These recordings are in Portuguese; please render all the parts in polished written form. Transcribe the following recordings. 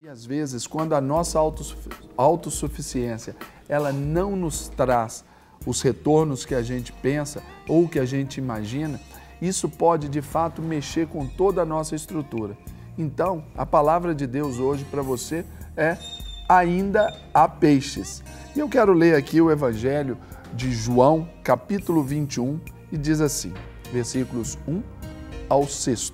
E às vezes, quando a nossa autossuficiência, ela não nos traz os retornos que a gente pensa ou que a gente imagina, isso pode de fato mexer com toda a nossa estrutura. Então, a palavra de Deus hoje para você é: ainda há peixes. E eu quero ler aqui o Evangelho de João, capítulo 21, e diz assim, versículos 1 ao 6.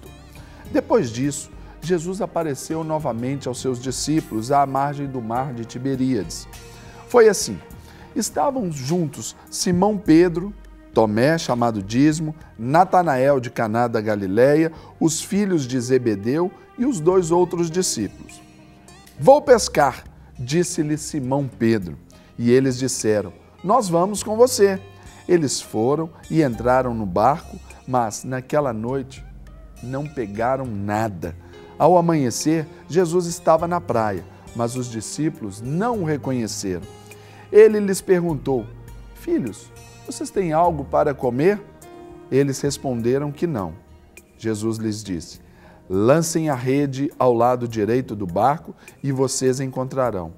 Depois disso, Jesus apareceu novamente aos seus discípulos à margem do mar de Tiberíades. Foi assim: estavam juntos Simão Pedro, Tomé, chamado Dízimo, Natanael de Caná da Galileia, os filhos de Zebedeu e os dois outros discípulos. Vou pescar, disse-lhe Simão Pedro. E eles disseram: nós vamos com você. Eles foram e entraram no barco, mas naquela noite não pegaram nada. Ao amanhecer, Jesus estava na praia, mas os discípulos não o reconheceram. Ele lhes perguntou: filhos, vocês têm algo para comer? Eles responderam que não. Jesus lhes disse: lancem a rede ao lado direito do barco e vocês encontrarão.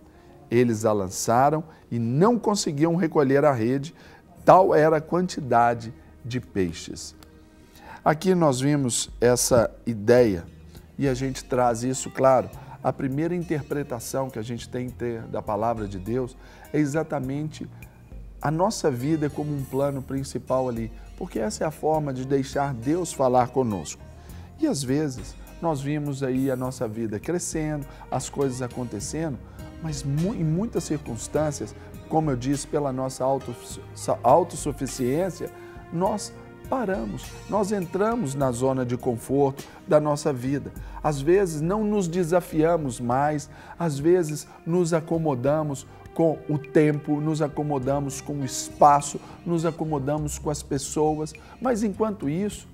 Eles a lançaram e não conseguiam recolher a rede, tal era a quantidade de peixes. Aqui nós vimos essa ideia e a gente traz isso, claro. A primeira interpretação que a gente tem que ter da palavra de Deus é exatamente a nossa vida como um plano principal ali, porque essa é a forma de deixar Deus falar conosco. E às vezes nós vimos aí a nossa vida crescendo, as coisas acontecendo, mas em muitas circunstâncias, como eu disse, pela nossa autossuficiência, nós paramos, nós entramos na zona de conforto da nossa vida. Às vezes não nos desafiamos mais, às vezes nos acomodamos com o tempo, nos acomodamos com o espaço, nos acomodamos com as pessoas, mas enquanto isso,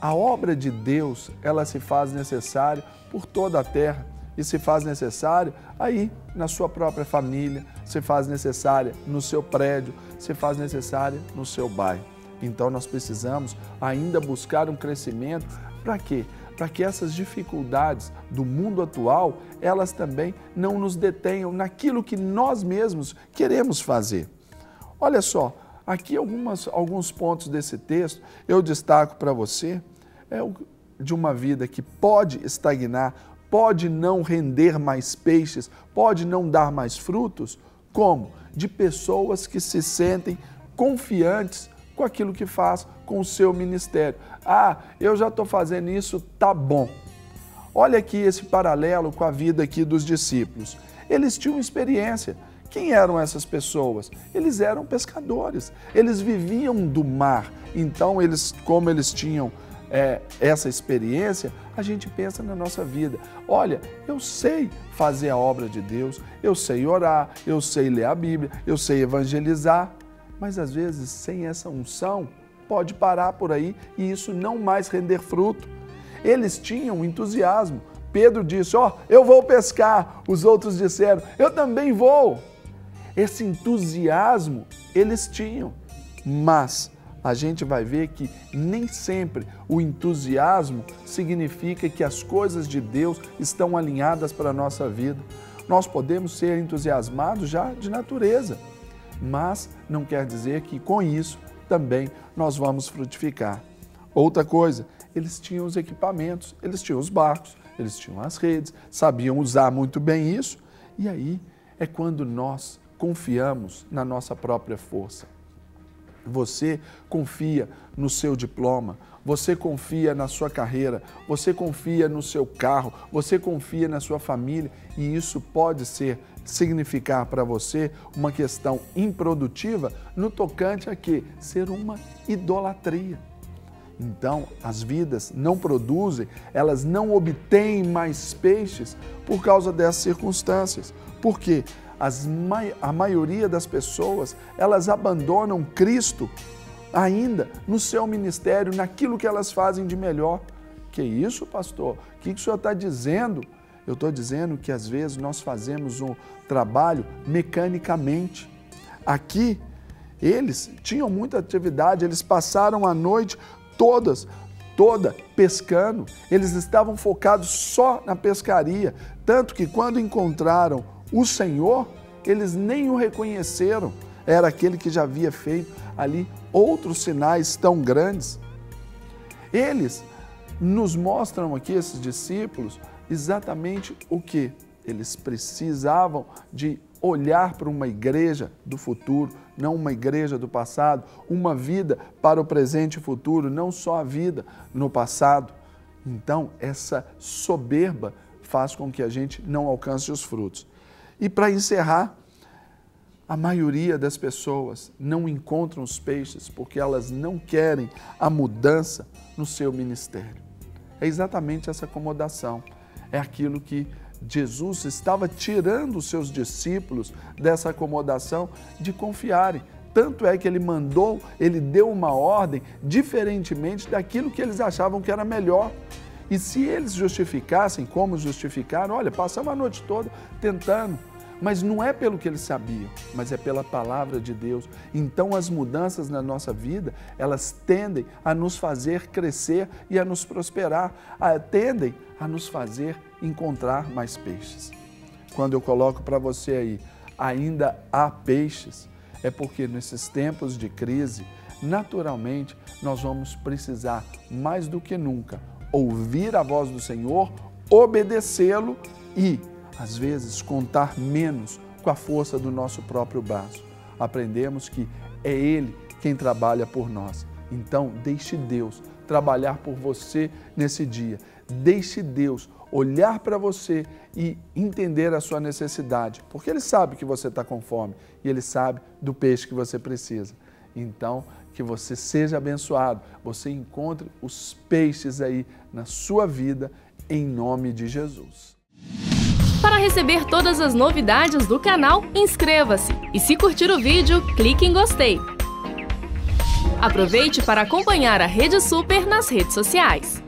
a obra de Deus, ela se faz necessária por toda a terra e se faz necessária aí na sua própria família, se faz necessária no seu prédio, se faz necessária no seu bairro. Então nós precisamos ainda buscar um crescimento. Para quê? Para que essas dificuldades do mundo atual, elas também não nos detenham naquilo que nós mesmos queremos fazer. Olha só, aqui alguns pontos desse texto eu destaco para você, de uma vida que pode estagnar, pode não render mais peixes, pode não dar mais frutos, como? De pessoas que se sentem confiantes com aquilo que faz com o seu ministério. Ah, eu já estou fazendo isso, tá bom. Olha aqui esse paralelo com a vida aqui dos discípulos. Eles tinham experiência. Quem eram essas pessoas? Eles eram pescadores, eles viviam do mar. Então, como eles tinham essa experiência, a gente pensa na nossa vida. Olha, eu sei fazer a obra de Deus, eu sei orar, eu sei ler a Bíblia, eu sei evangelizar, mas às vezes sem essa unção pode parar por aí e isso não mais render fruto. Eles tinham entusiasmo. Pedro disse: eu vou pescar. Os outros disseram: eu também vou. Esse entusiasmo eles tinham, mas a gente vai ver que nem sempre o entusiasmo significa que as coisas de Deus estão alinhadas para a nossa vida. Nós podemos ser entusiasmados já de natureza, mas não quer dizer que com isso também nós vamos frutificar. Outra coisa, eles tinham os equipamentos, eles tinham os barcos, eles tinham as redes, sabiam usar muito bem isso, e aí é quando nós confiamos na nossa própria força. Você confia no seu diploma, você confia na sua carreira, você confia no seu carro, você confia na sua família, e isso pode significar para você uma questão improdutiva no tocante a quê? Ser uma idolatria. Então, as vidas não produzem, elas não obtêm mais peixes por causa dessas circunstâncias. Por quê? A maioria das pessoas, elas abandonam Cristo ainda no seu ministério, naquilo que elas fazem de melhor. Que isso, pastor? O que o senhor está dizendo? Eu estou dizendo que às vezes nós fazemos um trabalho mecanicamente. Aqui, eles tinham muita atividade, eles passaram a noite todas toda pescando, eles estavam focados só na pescaria, tanto que quando encontraram o Senhor, eles nem o reconheceram. Era aquele que já havia feito ali outros sinais tão grandes. Eles nos mostram aqui, esses discípulos, exatamente o que? Eles precisavam de olhar para uma igreja do futuro, não uma igreja do passado, uma vida para o presente e futuro, não só a vida no passado. Então, essa soberba faz com que a gente não alcance os frutos. E para encerrar, a maioria das pessoas não encontram os peixes porque elas não querem a mudança no seu ministério. É exatamente essa acomodação. É aquilo que Jesus estava tirando os seus discípulos dessa acomodação de confiarem. Tanto é que ele deu uma ordem diferentemente daquilo que eles achavam que era melhor. E se eles justificassem, como justificaram, olha, passamos a noite toda tentando. Mas não é pelo que eles sabiam, mas é pela palavra de Deus. Então as mudanças na nossa vida, elas tendem a nos fazer crescer e a nos prosperar, tendem a nos fazer encontrar mais peixes. Quando eu coloco para você aí, ainda há peixes, é porque nesses tempos de crise, naturalmente, nós vamos precisar mais do que nunca ouvir a voz do Senhor, obedecê-lo e às vezes, contar menos com a força do nosso próprio braço. Aprendemos que é Ele quem trabalha por nós. Então, deixe Deus trabalhar por você nesse dia. Deixe Deus olhar para você e entender a sua necessidade, porque Ele sabe que você está com fome e Ele sabe do peixe que você precisa. Então, que você seja abençoado, você encontre os peixes aí na sua vida, em nome de Jesus. Para receber todas as novidades do canal, inscreva-se e se curtir o vídeo, clique em gostei. Aproveite para acompanhar a Rede Super nas redes sociais.